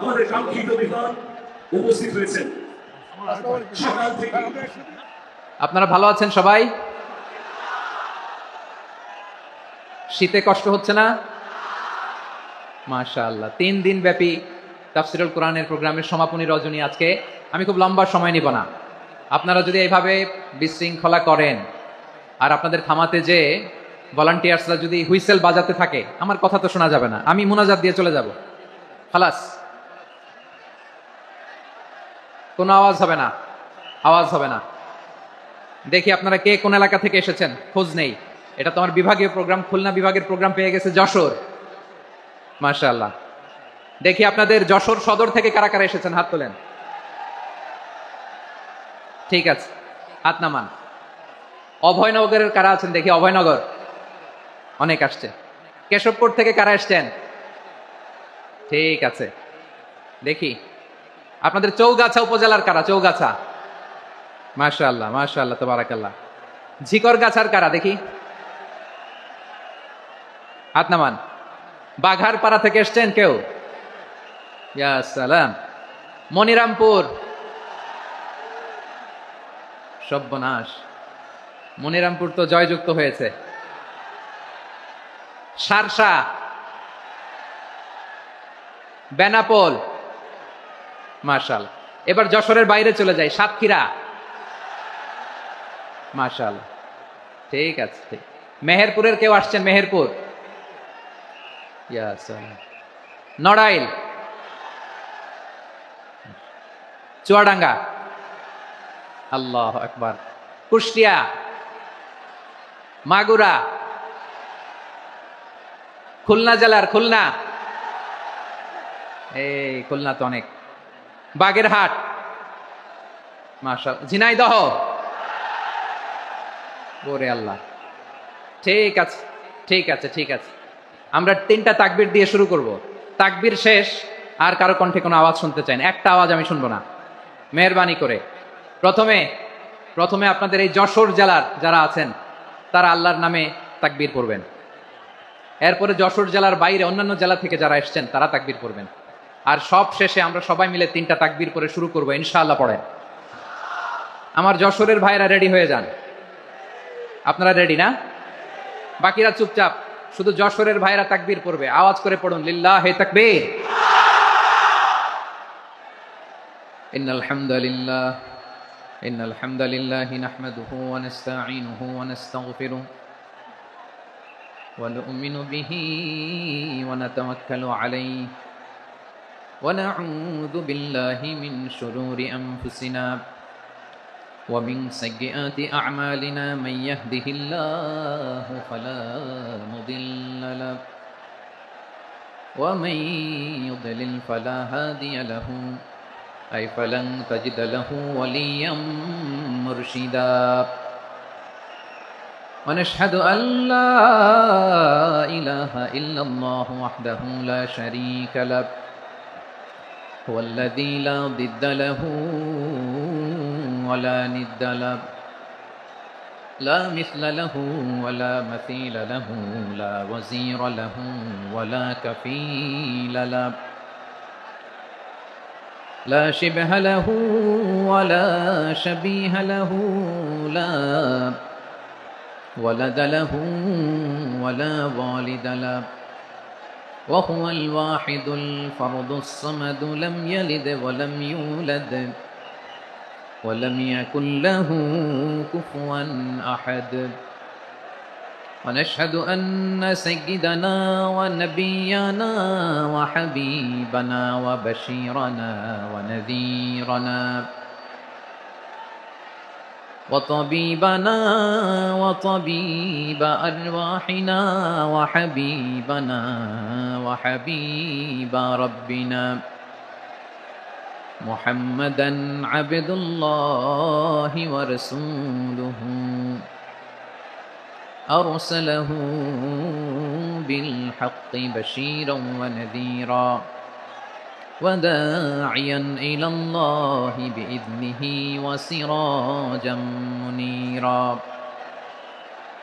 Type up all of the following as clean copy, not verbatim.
আমাদের কাঙ্ক্ষিত বিধান উপস্থিত হয়েছেন সকাল থেকে। আপনারা ভালো আছেন সবাই? শীতে কষ্ট হচ্ছে না? মাশাআল্লাহ। 3 দিন ব্যাপী তাফসীরুল কোরআনের প্রোগ্রামের সমাপনী রজনী আজকে। আমি খুব লম্বা সময় নিব না। আপনারা যদি এইভাবে বিশৃঙ্খলা করেন আর আপনাদের থামাতে যে ভলান্টিয়ার্সরা যদি হুইসেল বাজাতে থাকে, আমার কথা তো শোনা যাবে না। আমি মুনাজাত দিয়ে চলে যাব। খালাস, কোনো আওয়াজ হবে না, আওয়াজ হবে না। দেখি আপনারা কে কোন এলাকা থেকে এসেছেন, খোঁজ নেই। এটা তো আমার বিভাগীয় প্রোগ্রাম, খুলনা বিভাগের প্রোগ্রাম পেয়ে গেছে যশোর। মাশাআল্লাহ। দেখি আপনাদের যশোর সদর থেকে কারা কারা এসেছেন, হাত তোলেন। ঠিক আছে, হাত নামান। অভয়নগরের কারা আছেন দেখি? অভয়নগর অনেক আসছে। কেশবপুর থেকে কারা এসছেন? ঠিক আছে, দেখি আপনাদের চৌগাছা উপজেলার কারা? চৌগাছা, মাশাআল্লাহ মাশাআল্লাহ তাবারাকাল্লাহ। ঝিকরগাছার কারা দেখি? হাত নামান। বাঘারপাড়া থেকে এসছেন কেউ? ইয়া সালাম। মনিরামপুর, সর্বনাশ, মনিরামপুর তো জয়যুক্ত হয়েছে। সারসা, বেনাপোল, মাশাআল্লাহ। এবার যশোরের বাইরে চলে যাই, সাতক্ষীরা, মাশাআল্লাহ। ঠিক আছে, ঠিক। মেহেরপুরের কেউ আসছেন? মেহেরপুর, ইয়া সালাম। নড়াইল, চুয়াডাঙ্গা, আল্লাহু আকবার। কুষ্টিয়া, মাগুরা, খুলনা জেলার খুলনা, এই খুলনা তো অনেক। বাগেরহাট, মাশাআল্লাহ। ঝিনাইদহ, ওরে আল্লাহ। ঠিক আছে ঠিক আছে ঠিক আছে, আমরা 3টা তাকবীর দিয়ে শুরু করব। তাকবীর শেষ আর কারো কণ্ঠে কোনো আওয়াজ শুনতে চাই না, একটা আওয়াজ আমি শুনবো না, মেহেরবানি করে। প্রথমে আপনাদের এই যশোর জেলার যারা আছেন তারা আল্লাহর নামে তাকবীর পড়বেন। এরপরে যশোর জেলার বাইরে অন্যান্য জেলা থেকে যারা এসছেন তারা তাকবীর পড়বেন। আর সব শেষে আমরা সবাই মিলে 3টা তাকবীর পরে শুরু করবো ইনশাআল্লাহ। পড়েন। আমার যশোরের ভাইরা রেডি হয়ে যান। আপনারা রেডি না? বাকিরা চুপচাপ, শুধু যশোরের ভাইরা তাকবীর পড়বে, আওয়াজ করে পড়ুন, লিল্লাহি তাকবীর। ইন্নাল হামদালিল্লাহ নাহমাদুহু ওয়া নাস্তাঈনুহু ওয়া নাস্তাগফিরুহ ওয়া নু'মিনু বিহি ওয়া নাতাওয়াক্কালু আলাইহি ওয়া নাউযু বিল্লাহি মিন শুরুরি আনফুসিনা ওয়া মিন সাইয়্যাতি আ'মালিনা মান ইয়াহদিহিল্লাহু ফালা মুদিল্লা লাহু ওয়া মান ইউদ্লিল ফালা হাদিয়া লাহু أي فلن تجد له وليا مرشدا ونشهد أن لا إله إلا الله وحده لا شريك له هو الذي لا ضد له ولا ند له لا مثل له ولا مثيل له لا وزير له ولا كفيل له لا شبه له ولا شبيه له لا ولد له ولا والد له وهو الواحد الفرد الصمد لم يلد ولم يولد ولم يكن له كفوا أحد ونشهد أن سيدنا ونبينا وحبيبنا وبشيرنا ونذيرنا وطبيبنا وطبيب أرواحنا وحبيبنا وحبيب ربنا محمدا عبد الله ورسوله أرسله بالحق بشيرا ونذيرا وداعيا إلى الله بإذنه وسراجا منيرا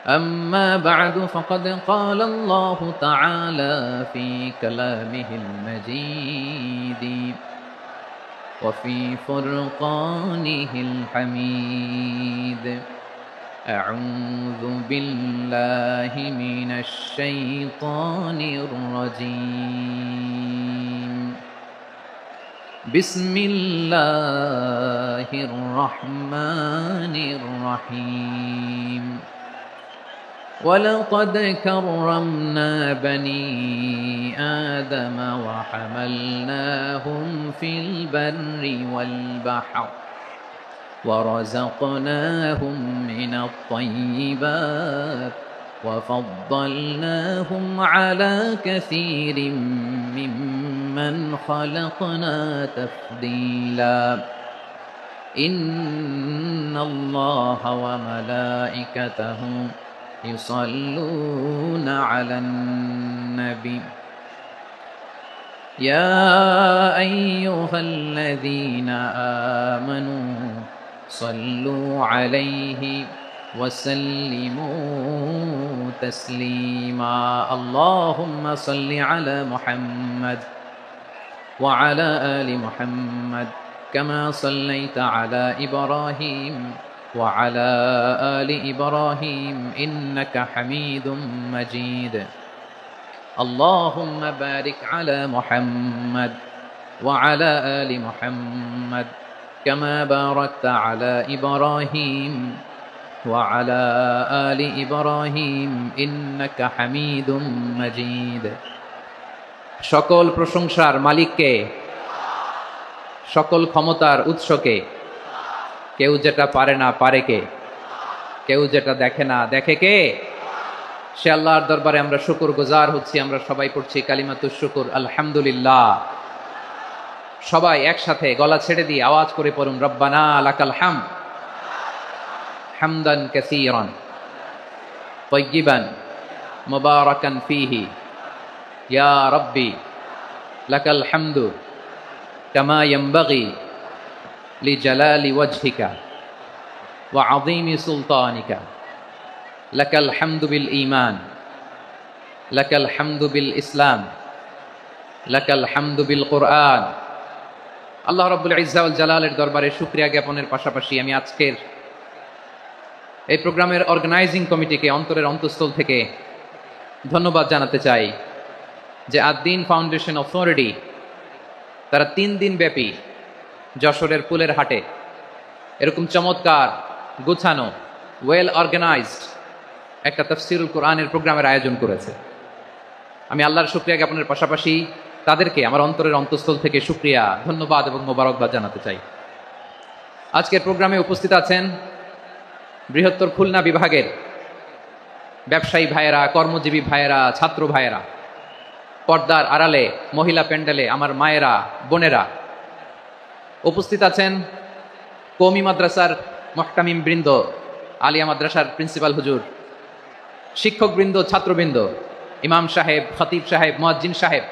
أما بعد فقد قال الله تعالى في كلامه المجيد وفي فرقانه الحميد أعوذ بالله من الشيطان الرجيم بسم الله الرحمن الرحيم ولقد كرمنا بني آدم وحملناهم في البر والبحر ورزقناهم من الطيبات وفضلناهم على كثير ممن خلقنا تفضيلا إن الله وملائكته يصلون على النبي يا أيها الذين آمنوا صلوا عليه وسلموا تسليما اللهم صل على محمد وعلى آل محمد كما صليت على إبراهيم وعلى آل إبراهيم إنك حميد مجيد اللهم بارك على محمد وعلى آل محمد كما باركت على إبراهيم وعلى آل إبراهيم إنك حميد مجيد সকল প্রশংসার মালিককে সকল ক্ষমতার উৎসকে কেউ যেটা পারে না পারে কে কেউ যেটা দেখে না দেখে কে সে আল্লাহর দরবারে আমরা শুকরগুজার হচ্ছি আমরা সবাই পড়ছি কালিমাতুশ শুকর আলহামদুলিল্লাহ সবাই একসাথে গলা ছেড়ে দিয়ে আওয়াজ করে পড়ুন রব্বানা লাকাল হামদ হামদান কাসীরান তাইয়িবান মুবারাকান ফীহি ইয়া রাব্বি লাকাল হামদু কামা ইয়ানবাগি লিজালালি ওয়াজহিকা ওয়া আযীমি সুলতানিকা লাকাল হামদু বিল ঈমান লাকাল হামদু বিল ইসলাম লাকাল হামদু বিল কুরআন আল্লাহ রাব্বুল ইজ্জা ওয়াল জালালের দরবারে শুকরিয়া জ্ঞাপনের পাশাপাশি আমি আজকের এই প্রোগ্রামের অর্গানাইজিং কমিটিকে অন্তরের অন্তঃস্থল থেকে ধন্যবাদ জানাতে চাই যে আদ-দ্বীন ফাউন্ডেশন অথরিটি তারা 3 দিন ব্যাপী যশোরের পুলের হাটে এরকম চমৎকার গুছানো ওয়েল অর্গানাইজড একটা তাফসীরুল কোরআনের প্রোগ্রামের আয়োজন করেছে আমি আল্লাহর শুকরিয়া জ্ঞাপনের পাশাপাশি তাদেরকে আমার অন্তরের অন্তঃস্থল থেকে শুকরিয়া ধন্যবাদ এবং মোবারকবাদ জানাতে চাই আজকের প্রোগ্রামে উপস্থিত আছেন বৃহত্তর খুলনা বিভাগের ব্যবসায়ী ভাইয়েরা কর্মজীবী ভাইয়েরা ছাত্র ভাইয়েরা পর্দার আড়ালে মহিলা প্যান্ডেলে আমার মায়েরা বোনেরা উপস্থিত আছেন কওমি মাদ্রাসার মুহতামিম বৃন্দ আলিয়া মাদ্রাসার প্রিন্সিপাল হুজুর শিক্ষকবৃন্দ ছাত্রবৃন্দ ইমাম সাহেব খতিব সাহেব মুয়াজ্জিন সাহেব